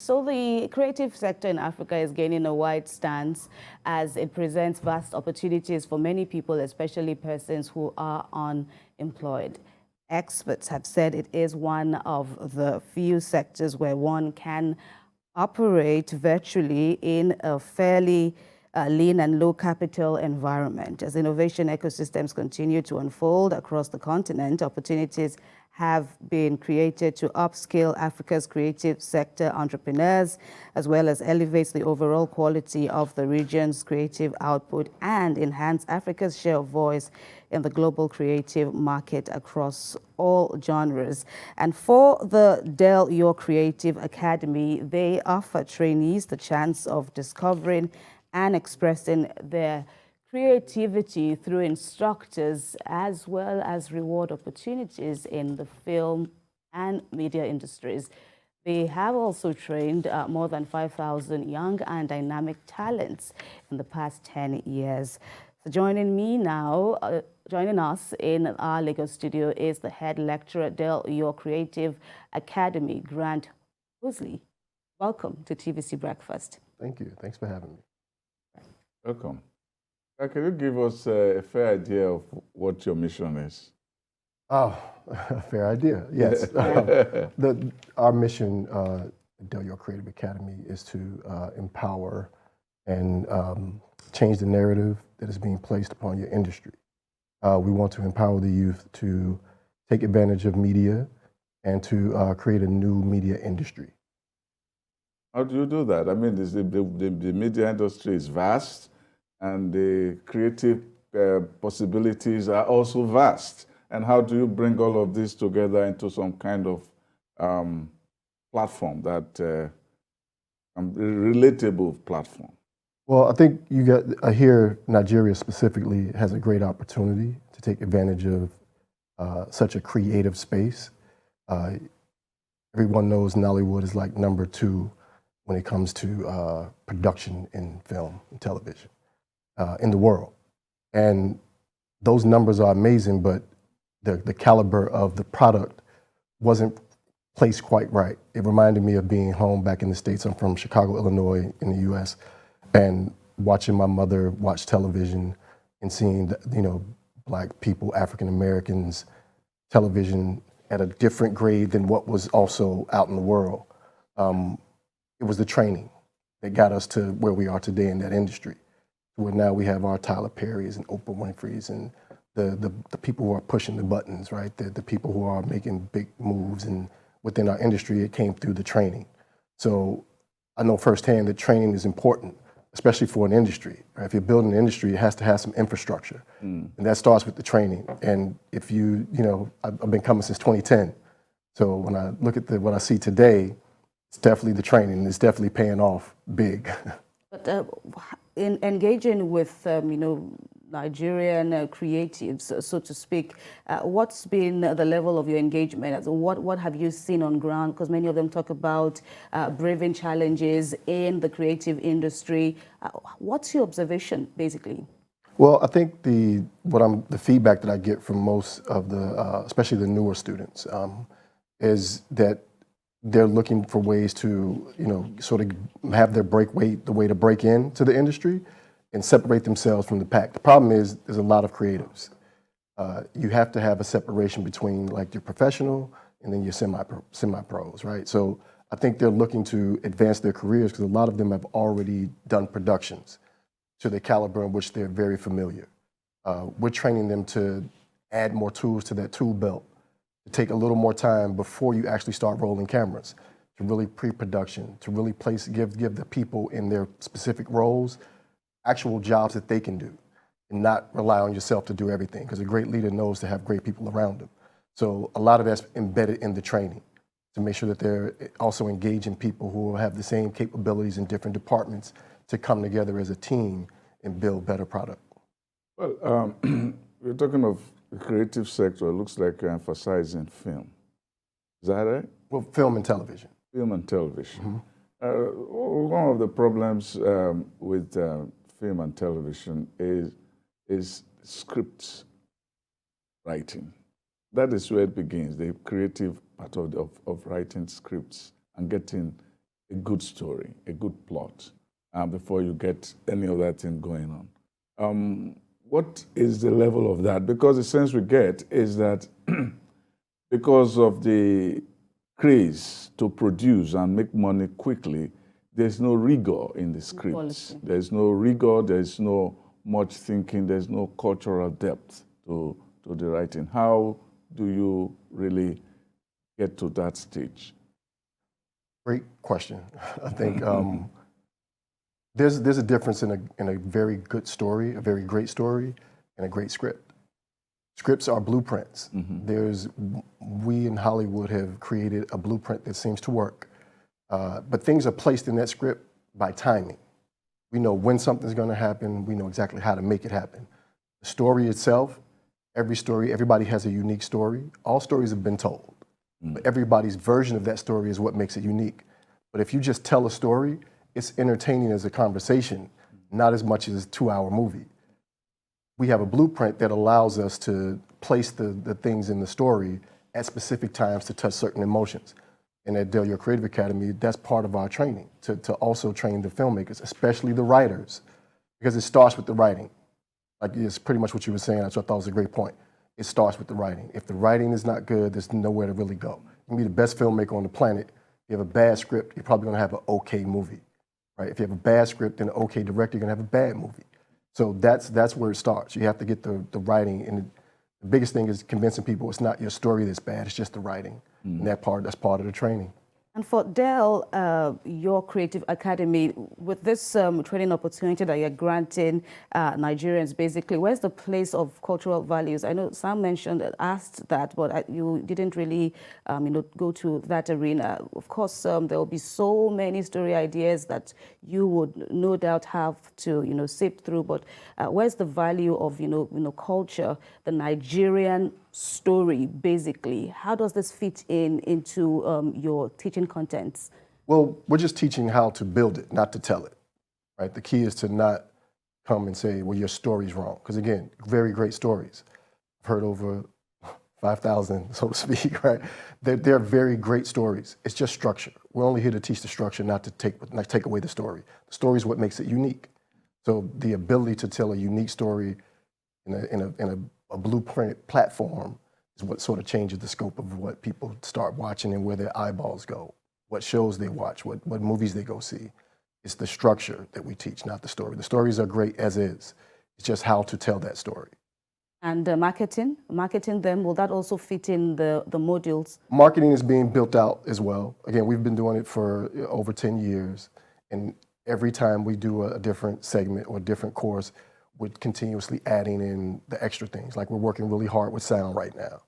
So the creative sector in Africa is gaining a wide stance as it presents vast opportunities for many people, especially persons who are unemployed. Experts have said it is one of the few sectors where one can operate virtually in a fairly lean and low capital environment. As innovation ecosystems continue to unfold across the continent, opportunities have been created to upscale Africa's creative sector entrepreneurs, as well as elevate the overall quality of the region's creative output and enhance Africa's share of voice in the global creative market across all genres. And for the Dell Your Creative Academy, they offer trainees the chance of discovering and expressing their creativity through instructors, as well as reward opportunities in the film and media industries. They have also trained more than 5,000 young and dynamic talents in the past 10 years. So joining us in our Lagos studio is the head lecturer at Your Creative Academy, Grant HOUSLEY. Welcome to TVC Breakfast. Thank you. Thanks for having me. Welcome. Can you give us a fair idea of what your mission is? Oh, a fair idea. Yes. Our mission at Your Creative Academy is to empower and change the narrative that is being placed upon your industry. We want to empower the youth to take advantage of media and to create a new media industry. How do you do that? I mean, the media industry is vast, and the creative possibilities are also vast. And how do you bring all of this together into some kind of platform that a relatable platform? Well, I think you got here. Nigeria specifically has a great opportunity to take advantage of such a creative space. Everyone knows Nollywood is like #2 when it comes to production in film and television in the world. And those numbers are amazing, but the caliber of the product wasn't placed quite right. It reminded me of being home back in the States. I'm from Chicago, Illinois, in the US, and watching my mother watch television and seeing, Black people, African Americans, television at a different grade than what was also out in the world. It was the training that got us to where we are today in that industry, where now we have our Tyler Perrys and Oprah Winfrey's and the people who are pushing the buttons, right? The people who are making big moves, and within our industry, it came through the training. So I know firsthand that training is important, especially for an industry. Right? If you're building an industry, it has to have some infrastructure, and that starts with the training. And if I've been coming since 2010. So when I look at what I see today, it's definitely the training. It's definitely paying off big. But in engaging with, Nigerian creatives, so to speak, what's been the level of your engagement? What have you seen on ground? Because many of them talk about braving challenges in the creative industry. What's your observation, basically? Well, I think the feedback that I get from most of especially the newer students, is that they're looking for ways to, sort of have their the way to break into the industry and separate themselves from the pack. The problem is there's a lot of creatives. You have to have a separation between like your professional and then your semi-pros, right? So I think they're looking to advance their careers because a lot of them have already done productions to the caliber in which they're very familiar. We're training them to add more tools to that tool belt, to take a little more time before you actually start rolling cameras, to really pre-production, to really give the people in their specific roles actual jobs that they can do, and not rely on yourself to do everything, because a great leader knows to have great people around them. So a lot of that's embedded in the training to make sure that they're also engaging people who have the same capabilities in different departments to come together as a team and build better product. Well, we're talking of the creative sector. It looks like you're emphasizing film. Is that right? Well, film and television. Film and television. Mm-hmm. One of the problems with film and television is script writing. That is where it begins, the creative part of writing scripts and getting a good story, a good plot, before you get any other thing going on. What is the level of that? Because the sense we get is that because of the craze to produce and make money quickly, there's no rigor in the scripts. Policy. There's no rigor, there's no much thinking, there's no cultural depth to the writing. How do you really get to that stage? Great question. I think there's a difference in a very good story, a very great story, and a great script. Scripts are blueprints. We in Hollywood have created a blueprint that seems to work, but things are placed in that script by timing. We know when something's going to happen. We know exactly how to make it happen. The story itself, everybody has a unique story. All stories have been told, but everybody's version of that story is what makes it unique. But if you just tell a story, it's entertaining as a conversation, not as much as a 2-hour movie. We have a blueprint that allows us to place the things in the story at specific times to touch certain emotions. And at Del Your Creative Academy, that's part of our training, to also train the filmmakers, especially the writers, because it starts with the writing. Like, it's pretty much what you were saying, which I thought was a great point. It starts with the writing. If the writing is not good, there's nowhere to really go. You can be the best filmmaker on the planet. If you have a bad script, you're probably gonna have an okay movie, right? If you have a bad script and an okay director, you're gonna have a bad movie. So that's where it starts. You have to get the writing, and the biggest thing is convincing people it's not your story that's bad, it's just the writing. And that's part of the training. And for Del, your Creative Academy, with this training opportunity that you're granting Nigerians, basically, where's the place of cultural values? I know Sam asked that, but you didn't really, go to that arena. Of course, there will be so many story ideas that you would no doubt have to, sift through. But where's the value of, culture, the Nigerian story, basically? How does this fit into your teaching contents? Well, we're just teaching how to build it, not to tell it, right? The key is to not come and say, well, your story's wrong. Because again, very great stories. I've heard over 5,000, so to speak, right? They're very great stories. It's just structure. We're only here to teach the structure, not to take away the story. The story is what makes it unique. So the ability to tell a unique story in a blueprint platform is what sort of changes the scope of what people start watching and where their eyeballs go, what shows they watch, what movies they go see. It's the structure that we teach, not the story. The stories are great as is. It's just how to tell that story. And marketing them, will that also fit in the modules? Marketing is being built out as well. Again, we've been doing it for over 10 years. And every time we do a different segment or a different course, we're continuously adding in the extra things. Like, we're working really hard with sound right now,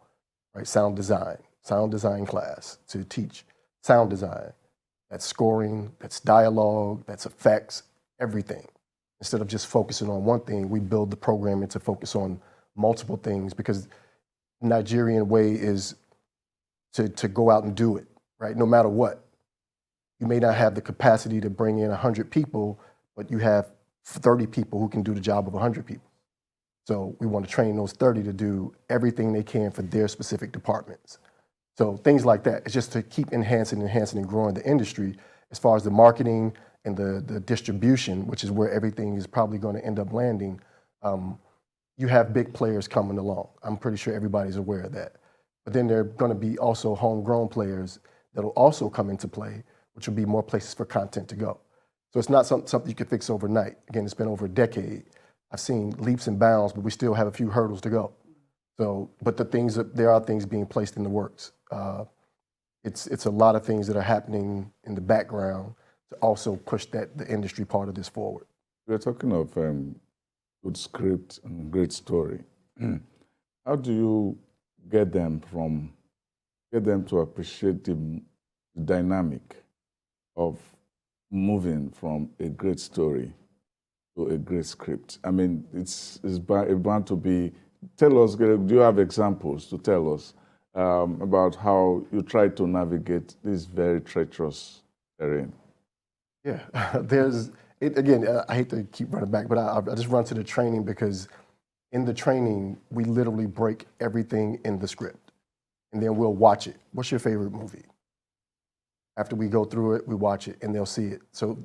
right? Sound design class to teach sound design. That's scoring, that's dialogue, that's effects, everything. Instead of just focusing on one thing, we build the programming to focus on multiple things, because the Nigerian way is to go out and do it, right? No matter what. You may not have the capacity to bring in 100 people, but you have 30 people who can do the job of 100 people. So we want to train those 30 to do everything they can for their specific departments. So things like that. It's just to keep enhancing and growing the industry as far as the marketing and the distribution, which is where everything is probably going to end up landing. You have big players coming along. I'm pretty sure everybody's aware of that. But then there are going to be also homegrown players that will also come into play, which will be more places for content to go. So it's not something you can fix overnight. Again, it's been over a decade. I've seen leaps and bounds, but we still have a few hurdles to go. So, but there are things being placed in the works. It's a lot of things that are happening in the background to also push the industry part of this forward. We're talking of good script and great story. How do you get them to appreciate the dynamic of moving from a great story to a great script? I mean, it's bound to be. Tell us, do you have examples to tell us about how you try to navigate this very treacherous terrain? Yeah, again, I hate to keep running back, but I just run to the training, because in the training, we literally break everything in the script, and then we'll watch it. What's your favorite movie? After we go through it, we watch it, and they'll see it. So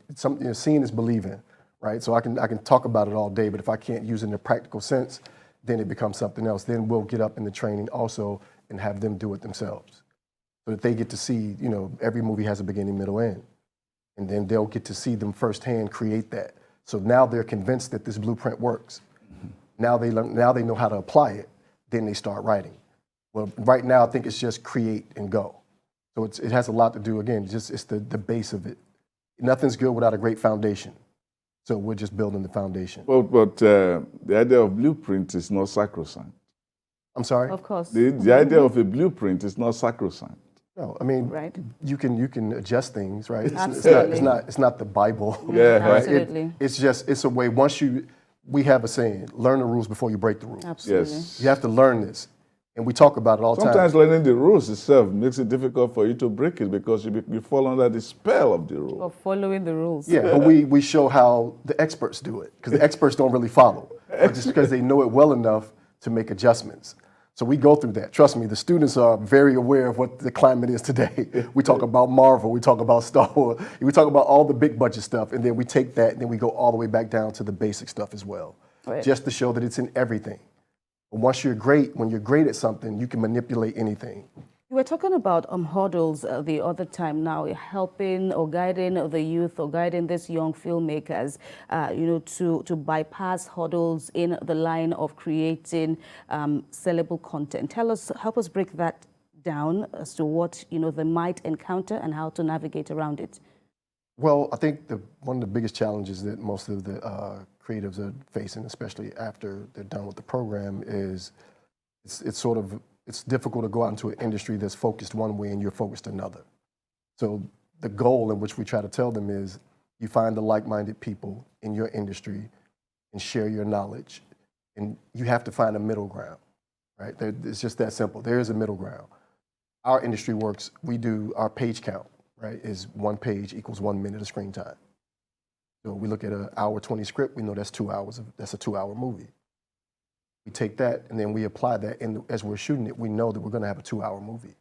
seeing is believing, right? So I can talk about it all day, but if I can't use it in a practical sense, then it becomes something else. Then we'll get up in the training also and have them do it themselves, so that they get to see, every movie has a beginning, middle, end, and then they'll get to see them firsthand create that. So now they're convinced that this blueprint works. Now they learn. Now they know how to apply it. Then they start writing. Well, right now I think it's just create and go. So it has a lot to do, again, it's the base of it. Nothing's good without a great foundation. So we're just building the foundation. Well, but the idea of blueprint is not sacrosanct. I'm sorry? Of course. The idea of a blueprint is not sacrosanct. No, I mean, Right. you can adjust things, right? Absolutely. It's not the Bible. Yeah, right? Absolutely. It's a way, we have a saying, learn the rules before you break the rules. Absolutely. Yes. You have to learn this. And we talk about it all the time. Sometimes learning the rules itself makes it difficult for you to break it because you fall under the spell of the rule. Of following the rules. Yeah, but we show how the experts do it, because the experts don't really follow, but just because they know it well enough to make adjustments. So we go through that. Trust me, the students are very aware of what the climate is today. We talk about Marvel, we talk about Star Wars, we talk about all the big budget stuff, and then we take that and then we go all the way back down to the basic stuff as well, Right. just to show that it's in everything. But when you're great at something, you can manipulate anything. You were talking about hurdles the other time now, helping or guiding the youth or guiding these young filmmakers, to bypass hurdles in the line of creating sellable content. Help us break that down as to what, they might encounter and how to navigate around it. Well, I think one of the biggest challenges that most of the creatives are facing, especially after they're done with the program, is it's difficult to go out into an industry that's focused one way and you're focused another. So the goal in which we try to tell them is you find the like-minded people in your industry and share your knowledge, and you have to find a middle ground, right? It's just that simple. There is a middle ground. Our industry works, we do our page count, right, is 1 page equals 1 minute of screen time. So we look at an hour 20 script, we know that's 2 hours, that's a 2-hour movie. We take that and then we apply that, and as we're shooting it, we know that we're gonna have a 2-hour movie.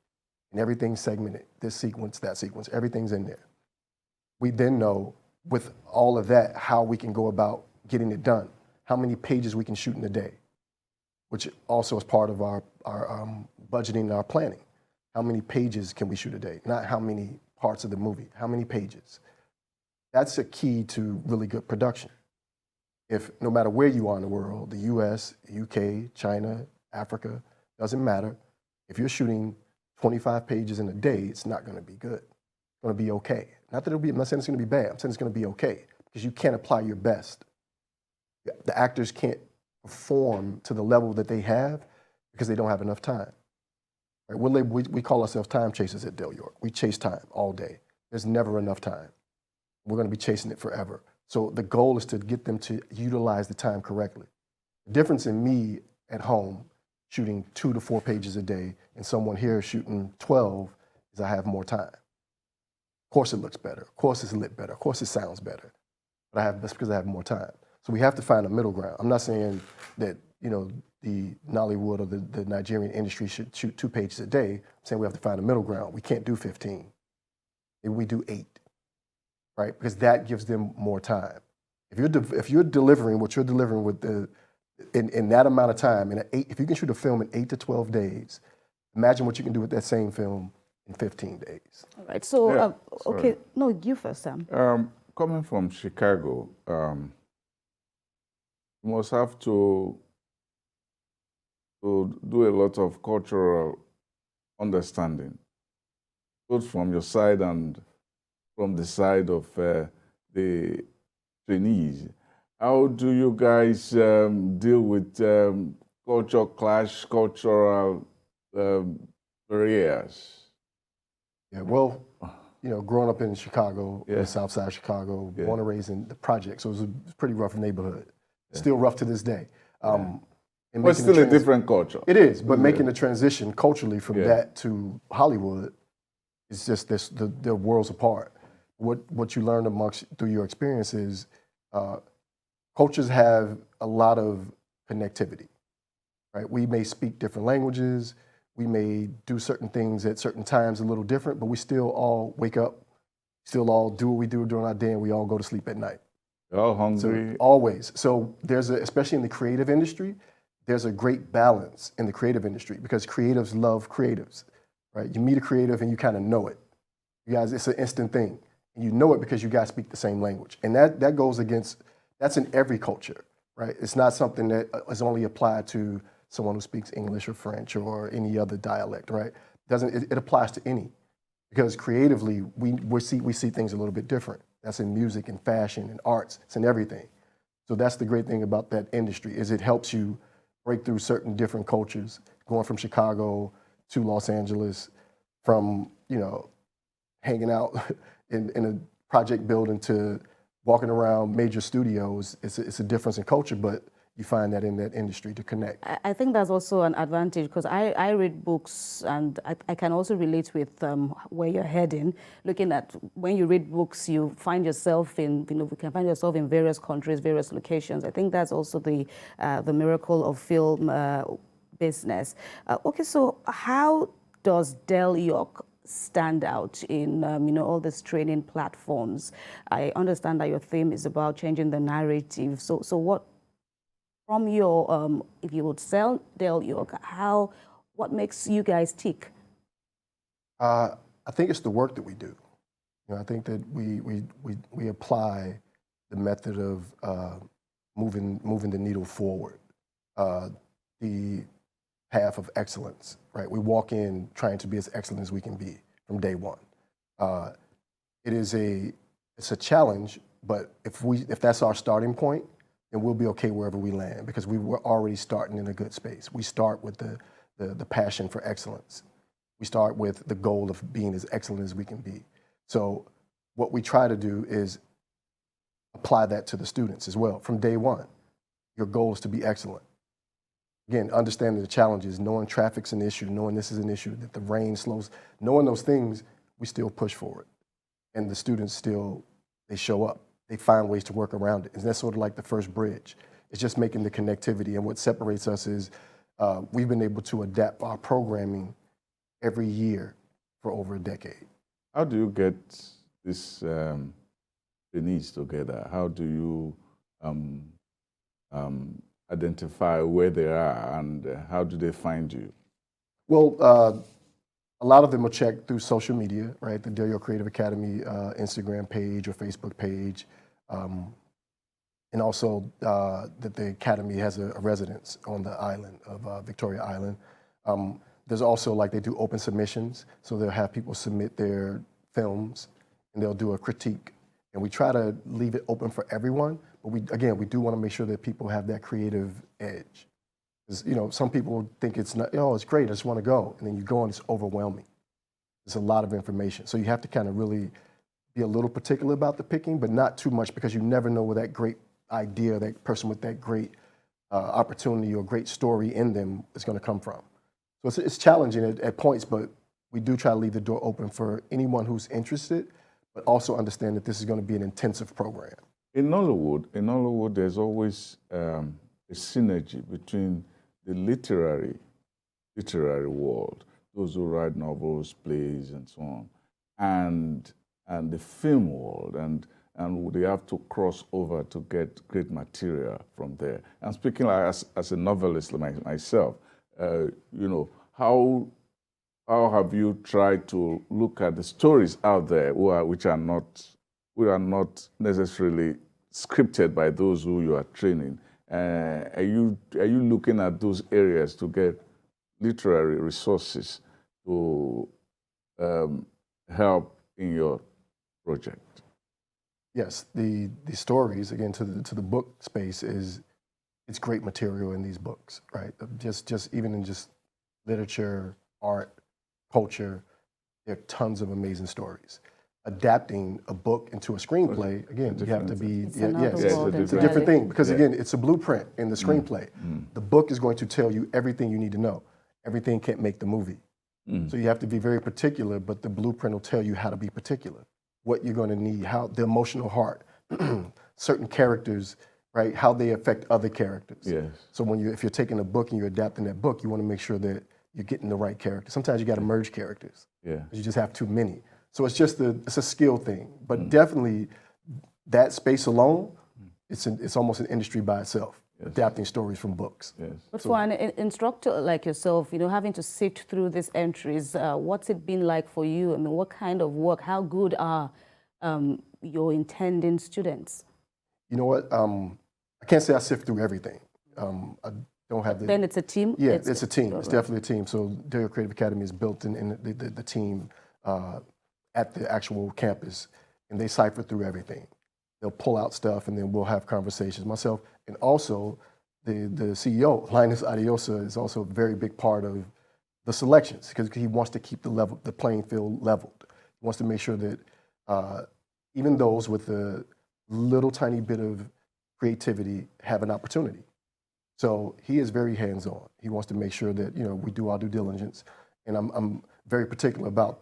And everything's segmented, this sequence, that sequence, everything's in there. We then know, with all of that, how we can go about getting it done, how many pages we can shoot in a day, which also is part of our budgeting and our planning. How many pages can we shoot a day? Not how many parts of the movie, how many pages? That's a key to really good production. If no matter where you are in the world, the US, UK, China, Africa, doesn't matter. If you're shooting 25 pages in a day, it's not gonna be good. It's gonna be okay. I'm not saying it's gonna be bad, I'm saying it's gonna be okay, because you can't apply your best. The actors can't perform to the level that they have because they don't have enough time. Right? We call ourselves time chasers at Del York. We chase time all day. There's never enough time. We're gonna be chasing it forever. So the goal is to get them to utilize the time correctly. The difference in me at home shooting 2 to 4 pages a day and someone here shooting 12 is I have more time. Of course it looks better. Of course it's lit better. Of course it sounds better. But that's because I have more time. So we have to find a middle ground. I'm not saying that, the Nollywood or the Nigerian industry should shoot 2 pages a day. I'm saying we have to find a middle ground. We can't do 15. Maybe we do 8, right? Because that gives them more time. If you're delivering what you're delivering with in that amount of time, if you can shoot a film in 8 to 12 days, imagine what you can do with that same film in 15 days. All right. So, Yeah, okay. No, you first, Sam. Coming from Chicago, you must have to do a lot of cultural understanding, both from your side and from the side of the trainees. How do you guys deal with culture clash, cultural barriers? Yeah, well, growing up in Chicago, Yeah. the South Side of Chicago, Yeah. born and raised in the project, so it was a pretty rough neighborhood. Still rough to this day. And But making the still a different culture. It is, but Yeah. making the transition culturally from Yeah. that to Hollywood is just they're worlds apart. What you learn through your experience is cultures have a lot of connectivity, right? We may speak different languages, We may do certain things at certain times a little different, but we still all wake up, still all do what we do during our day, and we all go to sleep at night. You're all hungry. So always. So there's especially in the creative industry, there's a great balance in the creative industry because creatives love creatives, right? You meet a creative and you kind of know it. You guys, it's an instant thing. And you know it because you guys speak the same language. And that goes against, that's in every culture, right? It's not something that is only applied to someone who speaks English or French or any other dialect, right? It applies to any. Because creatively, we see things a little bit different. That's in music and fashion and arts. It's in everything. So that's the great thing about that industry is it helps you break through certain different cultures, going from Chicago to Los Angeles, from, hanging out in a project building to walking around major studios. It's a difference in culture, but you find that in that industry to connect. I think that's also an advantage because I read books and I can also relate with where you're heading. Looking at when you read books, you find yourself in, you can find yourself in various countries, various locations. I think that's also the miracle of film business. Okay, so how does Del York stand out in all these training platforms? I understand that your theme is about changing the narrative. So what? From your, if you would sell Del York, what makes you guys tick? I think it's the work that we do. I think that we apply the method of moving the needle forward, the path of excellence, right? We walk in trying to be as excellent as we can be from day one. It's a challenge, but if that's our starting point, and we'll be okay wherever we land because we were already starting in a good space. We start with the passion for excellence. We start with the goal of being as excellent as we can be. So what we try to do is apply that to the students as well. From day one, your goal is to be excellent. Again, understanding the challenges, knowing traffic's an issue, knowing this is an issue, that the rain slows, knowing those things, we still push forward. And the students they show up. They find ways to work around it. And that's sort of like the first bridge. It's just making the connectivity. And what separates us is we've been able to adapt our programming every year for over a decade. How do you get these trainees together? How do you identify where they are and how do they find you? Well, a lot of them will check through social media, right? The Del York Creative Academy Instagram page or Facebook page. And also that the Academy has a residence on the island of Victoria Island. There's also they do open submissions. So they'll have people submit their films and they'll do a critique. And we try to leave it open for everyone. But we do want to make sure that people have that creative edge. Because, some people think it's not, it's great, I just want to go. And then you go and it's overwhelming. There's a lot of information. So you have to kind of really be a little particular about the picking, but not too much because you never know where that great idea, that person with that great opportunity or great story in them is going to come from. So it's challenging at points, but we do try to leave the door open for anyone who's interested, but also understand that this is going to be an intensive program. In Nollywood, there's always a synergy between the literary world, those who write novels, plays, and so on, and the film world, and they have to cross over to get great material from there. And speaking as a novelist myself, how have you tried to look at the stories out there which are not necessarily scripted by those who you are training? Are you looking at those areas to get literary resources to help in your project? Yes, the stories, again, to the book space it's great material in these books, right? Just even in just literature, art, culture, there are tons of amazing stories. Adapting a book into a screenplay, again, you have to be, it's a different thing because again, it's a blueprint in the screenplay. The book is going to tell you everything you need to know. Everything can't make the movie. So you have to be very particular, but the blueprint will tell you how to be particular, what you're going to need, how the emotional heart, certain characters, right, how they affect other characters. Yes. So if you're taking a book and you're adapting that book, you want to make sure that you're getting the right character. Sometimes you got to merge characters. Yeah. You just have too many. So it's just it's a skill thing. But definitely that space alone, it's almost an industry by itself, adapting stories from books. Yes. But for an instructor like yourself, having to sift through these entries, what's it been like for you? I mean, what kind of work, how good are your intending students? You know what? I can't say I sift through everything. I don't have the... Then it's a team? Yeah, it's a team. It's definitely a team. So Dale Creative Academy is built in the team at the actual campus, and they cipher through everything. They'll pull out stuff, and then we'll have conversations. Myself, and also the CEO, Linus Adiosa, is also a very big part of the selections because he wants to keep the playing field leveled. He wants to make sure that even those with a little tiny bit of creativity have an opportunity. So he is very hands-on. He wants to make sure that we do our due diligence, and I'm very particular about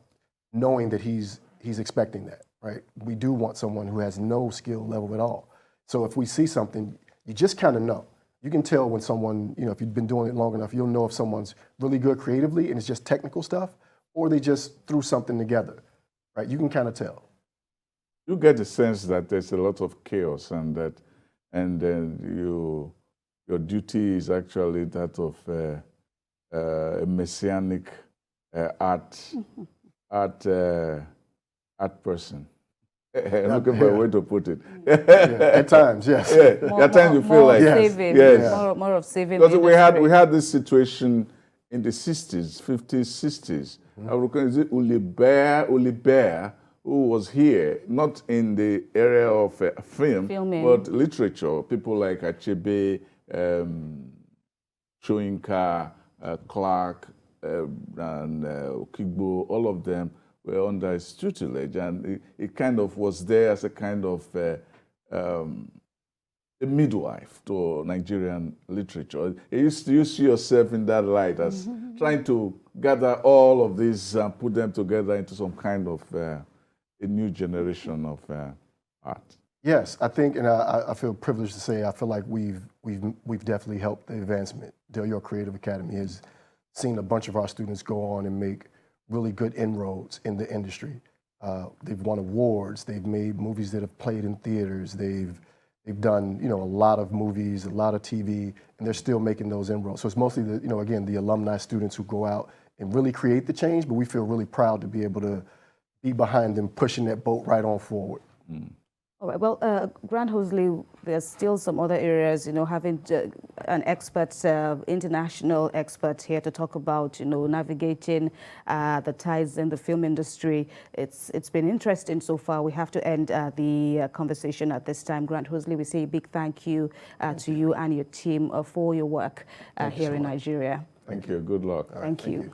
knowing that he's expecting that. Right? We do want someone who has no skill level at all. So if we see something, you just kind of know. You can tell when someone, if you've been doing it long enough, you'll know if someone's really good creatively and it's just technical stuff, or they just threw something together. Right? You can kind of tell. You get the sense that there's a lot of chaos, and then your duty is actually that of a messianic art person. Looking for a way to put it. At times, yes. At times you feel like saving, more of saving. Because we had this situation in the 60s, 50s, 60s. I reckon is it Ulibert, who was here, not in the area of filming, but literature. People like Achebe, Shoyinka, Clark, and Okigbo, all of them were under his tutelage, and it kind of was there as a kind of a midwife to Nigerian literature. You see yourself in that light as trying to gather all of these and put them together into some kind of a new generation of art. Yes, I think, and I feel privileged to say, I feel like we've definitely helped the advancement. Del York Creative Academy has seen a bunch of our students go on and make really good inroads in the industry. They've won awards. They've made movies that have played in theaters. They've done a lot of movies, a lot of TV, and they're still making those inroads. So it's mostly again the alumni students who go out and really create the change. But we feel really proud to be able to be behind them, pushing that boat right on forward. All right. Well, Grant HOUSLEY, there's still some other areas, having an expert, international expert here to talk about, navigating the ties in the film industry. It's been interesting so far. We have to end the conversation at this time. Grant HOUSLEY, we say a big thank you to you and your team for your work here in Nigeria. Thank you. Good luck. Thank you.